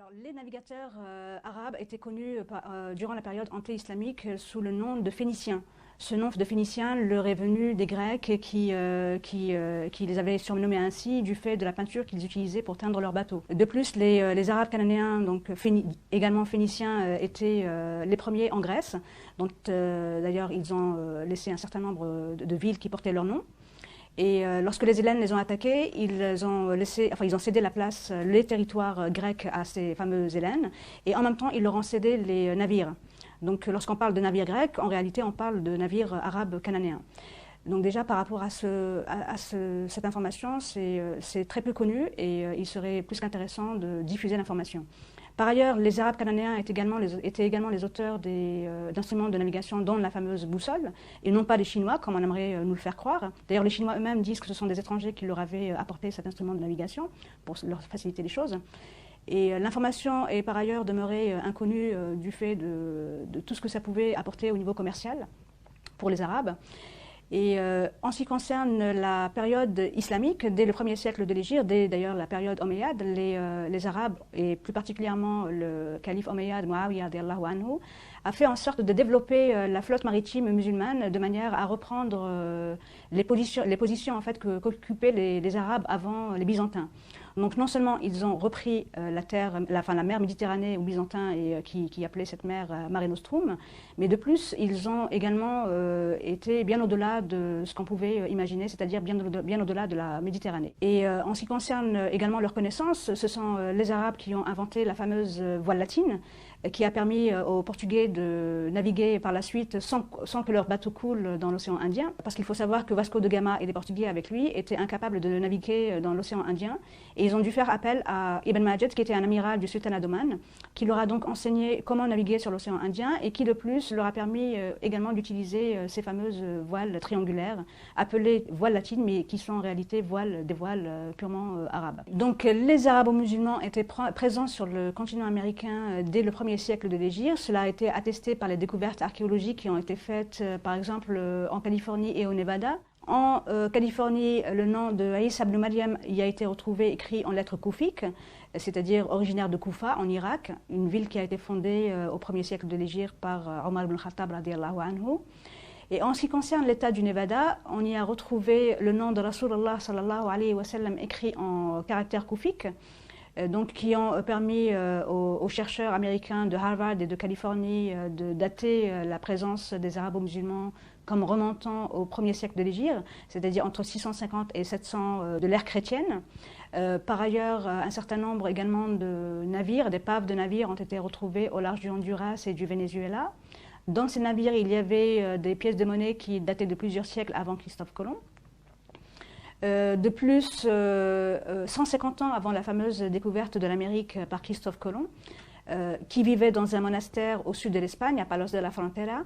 Alors, les navigateurs arabes étaient connus durant la période anté-islamique sous le nom de Phéniciens. Ce nom de Phéniciens leur est venu des Grecs qui les avaient surnommés ainsi du fait de la peinture qu'ils utilisaient pour teindre leurs bateaux. De plus, les Arabes cananéens, donc également phéniciens, étaient les premiers en Grèce. Donc, d'ailleurs, ils ont laissé un certain nombre de villes qui portaient leur nom. Et lorsque les Hellènes les ont attaqués, ils ont cédé la place, les territoires grecs à ces fameux Hellènes, et en même temps, ils leur ont cédé les navires. Donc, lorsqu'on parle de navires grecs, en réalité, on parle de navires arabes cananéens. Donc déjà, par rapport à cette information, c'est très peu connu et il serait plus qu'intéressant de diffuser l'information. Par ailleurs, les Arabes cananéens étaient également les auteurs d'instruments de navigation, dont la fameuse boussole, et non pas les Chinois, comme on aimerait nous le faire croire. D'ailleurs, les Chinois eux-mêmes disent que ce sont des étrangers qui leur avaient apporté cet instrument de navigation pour leur faciliter les choses. Et l'information est par ailleurs demeurée inconnue du fait de tout ce que ça pouvait apporter au niveau commercial pour les Arabes. Et en ce qui concerne la période islamique, dès le 1er siècle de l'Hégire, dès d'ailleurs la période omeyyade, les Arabes, et plus particulièrement le calife omeyyade Muawiyah anhu, a fait en sorte de développer la flotte maritime musulmane de manière à reprendre les positions en fait, qu'occupaient les Arabes avant les Byzantins. Donc non seulement ils ont repris la mer Méditerranée aux Byzantins et qui appelait cette mer Mare Nostrum, mais de plus ils ont également été bien au-delà de ce qu'on pouvait imaginer, c'est-à-dire bien au-delà de la Méditerranée. Et en ce qui concerne également leur connaissance, ce sont les Arabes qui ont inventé la fameuse voile latine, qui a permis aux Portugais de naviguer par la suite sans que leur bateau coule dans l'océan Indien. Parce qu'il faut savoir que Vasco de Gama et les Portugais avec lui étaient incapables de naviguer dans l'océan Indien. Et ils ont dû faire appel à Ibn Majid, qui était un amiral du sultanat d'Oman, qui leur a donc enseigné comment naviguer sur l'océan Indien et qui de plus leur a permis également d'utiliser ces fameuses voiles triangulaires, appelées voiles latines, mais qui sont en réalité des voiles purement arabes. Donc les arabo-musulmans étaient présents sur le continent américain dès le 1er siècle de l'Hégire. Cela a été attesté par les découvertes archéologiques qui ont été faites par exemple en Californie et au Nevada. En Californie, le nom de Isa ibn Maryam y a été retrouvé écrit en lettres koufiques, c'est-à-dire originaire de Koufa en Irak, une ville qui a été fondée au 1er siècle de l'Hégire par Omar ibn Khattab radiallahu anhu. Et en ce qui concerne l'État du Nevada, on y a retrouvé le nom de Rasulullah sallallahu alayhi wa sallam écrit en caractères koufiques, donc qui ont permis aux chercheurs américains de Harvard et de Californie de dater la présence des arabo-musulmans comme remontant au 1er siècle de l'Hégire, c'est-à-dire entre 650 et 700 de l'ère chrétienne. Par ailleurs, un certain nombre également de navires, d'épaves de navires ont été retrouvés au large du Honduras et du Venezuela. Dans ces navires, il y avait des pièces de monnaie qui dataient de plusieurs siècles avant Christophe Colomb. De plus, 150 ans avant la fameuse découverte de l'Amérique par Christophe Colomb, qui vivait dans un monastère au sud de l'Espagne, à Palos de la Frontera,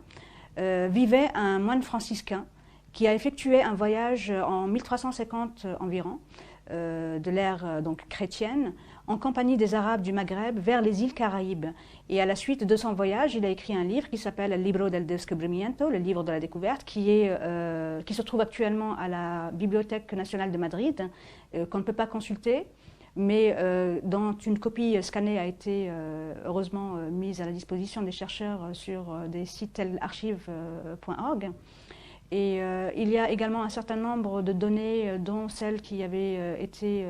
vivait un moine franciscain qui a effectué un voyage en 1350 environ, de l'ère donc chrétienne, en compagnie des Arabes du Maghreb vers les îles Caraïbes. Et à la suite de son voyage, il a écrit un livre qui s'appelle El Libro del Descubrimiento, le livre de la découverte, qui se trouve actuellement à la Bibliothèque nationale de Madrid, qu'on ne peut pas consulter, mais dont une copie scannée a été heureusement mise à la disposition des chercheurs sur des sites tels archives.org. Et il y a également un certain nombre de données, dont celles qui avaient été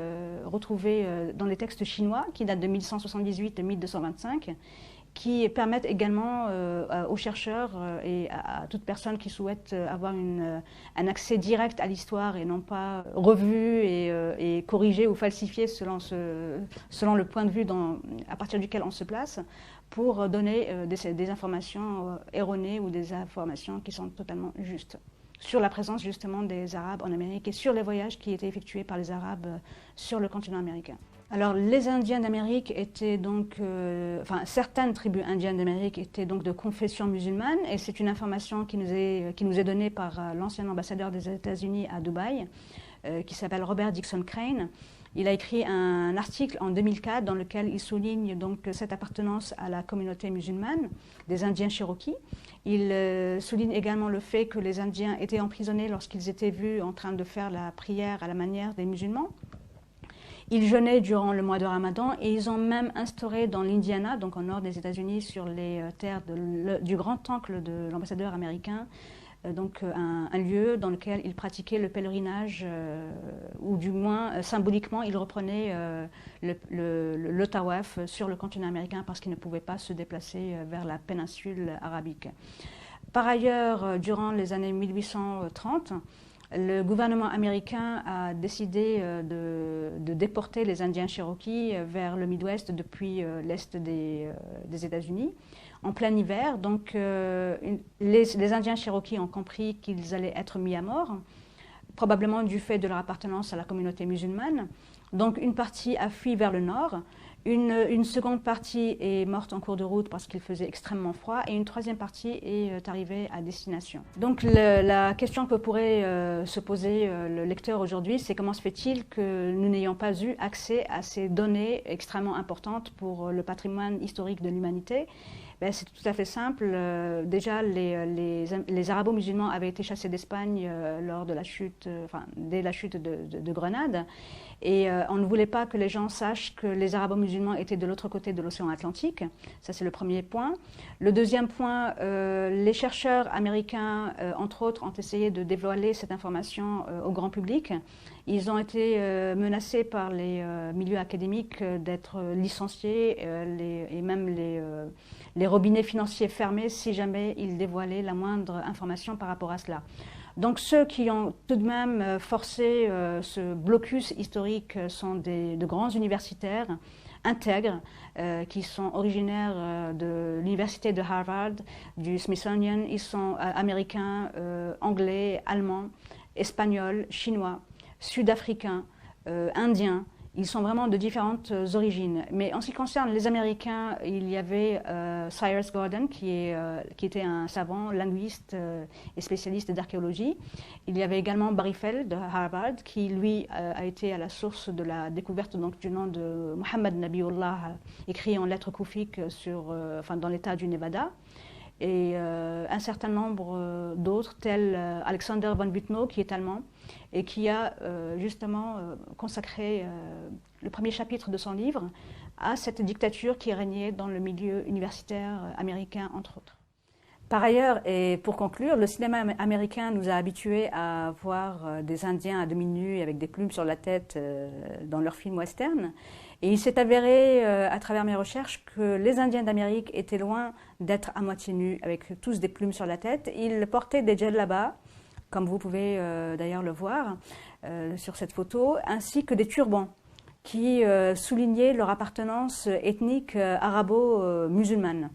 retrouvées dans les textes chinois, qui datent de 1178 et 1225, qui permettent également aux chercheurs et à toute personne qui souhaite avoir un accès direct à l'histoire et non pas revu et corrigé ou falsifié selon le point de vue à partir duquel on se place, pour donner des informations erronées ou des informations qui sont totalement justes sur la présence justement des Arabes en Amérique et sur les voyages qui étaient effectués par les Arabes sur le continent américain. Alors les Indiens d'Amérique étaient donc, certaines tribus indiennes d'Amérique étaient donc de confession musulmane, et c'est une information qui nous est donnée par l'ancien ambassadeur des États-Unis à Dubaï, qui s'appelle Robert Dixon Crane. Il a écrit un article en 2004 dans lequel il souligne donc cette appartenance à la communauté musulmane des Indiens Cherokees. Il souligne également le fait que les Indiens étaient emprisonnés lorsqu'ils étaient vus en train de faire la prière à la manière des musulmans. Ils jeûnaient durant le mois de Ramadan et ils ont même instauré dans l'Indiana, donc au nord des États-Unis, sur les terres du grand oncle de l'ambassadeur américain, donc un lieu dans lequel ils pratiquaient le pèlerinage, ou du moins symboliquement ils reprenaient le tawaf sur le continent américain parce qu'ils ne pouvaient pas se déplacer vers la péninsule arabique. Par ailleurs, durant les années 1830, le gouvernement américain a décidé de déporter les Indiens Cherokees vers le Midwest depuis l'est des États-Unis en plein hiver. Donc les Indiens Cherokees ont compris qu'ils allaient être mis à mort, probablement du fait de leur appartenance à la communauté musulmane. Donc une partie a fui vers le nord. Une seconde partie est morte en cours de route parce qu'il faisait extrêmement froid et une troisième partie est arrivée à destination. Donc la question que pourrait se poser le lecteur aujourd'hui, c'est comment se fait-il que nous n'ayons pas eu accès à ces données extrêmement importantes pour le patrimoine historique de l'humanité? Ben, c'est tout à fait simple. Déjà, les arabo-musulmans avaient été chassés d'Espagne lors de la chute, dès la chute de Grenade. Et on ne voulait pas que les gens sachent que les arabo-musulmans étaient de l'autre côté de l'océan Atlantique. Ça, c'est le premier point. Le deuxième point, les chercheurs américains, entre autres, ont essayé de dévoiler cette information au grand public. Ils ont été menacés par les milieux académiques d'être licenciés et même les robinets financiers fermés si jamais ils dévoilaient la moindre information par rapport à cela. Donc ceux qui ont tout de même forcé ce blocus historique sont de grands universitaires intègres qui sont originaires de l'université de Harvard, du Smithsonian. Ils sont américains, anglais, allemands, espagnols, chinois, sud-africains, indiens. Ils sont vraiment de différentes origines. Mais en ce qui concerne les Américains, il y avait Cyrus Gordon, qui était un savant, linguiste et spécialiste d'archéologie. Il y avait également Barry Feld de Harvard, qui lui a été à la source de la découverte donc, du nom de Muhammad Nabiullah, écrit en lettres koufiques dans l'état du Nevada. Et un certain nombre d'autres, tels Alexander von Bütow, qui est allemand, et qui a justement consacré le premier chapitre de son livre à cette dictature qui régnait dans le milieu universitaire américain, entre autres. Par ailleurs, et pour conclure, le cinéma américain nous a habitués à voir des Indiens à demi nus avec des plumes sur la tête dans leurs films western. Et il s'est avéré, à travers mes recherches, que les Indiens d'Amérique étaient loin d'être à moitié nus, avec tous des plumes sur la tête. Ils portaient des djellabas, comme vous pouvez d'ailleurs le voir sur cette photo, ainsi que des turbans qui soulignaient leur appartenance ethnique arabo-musulmane.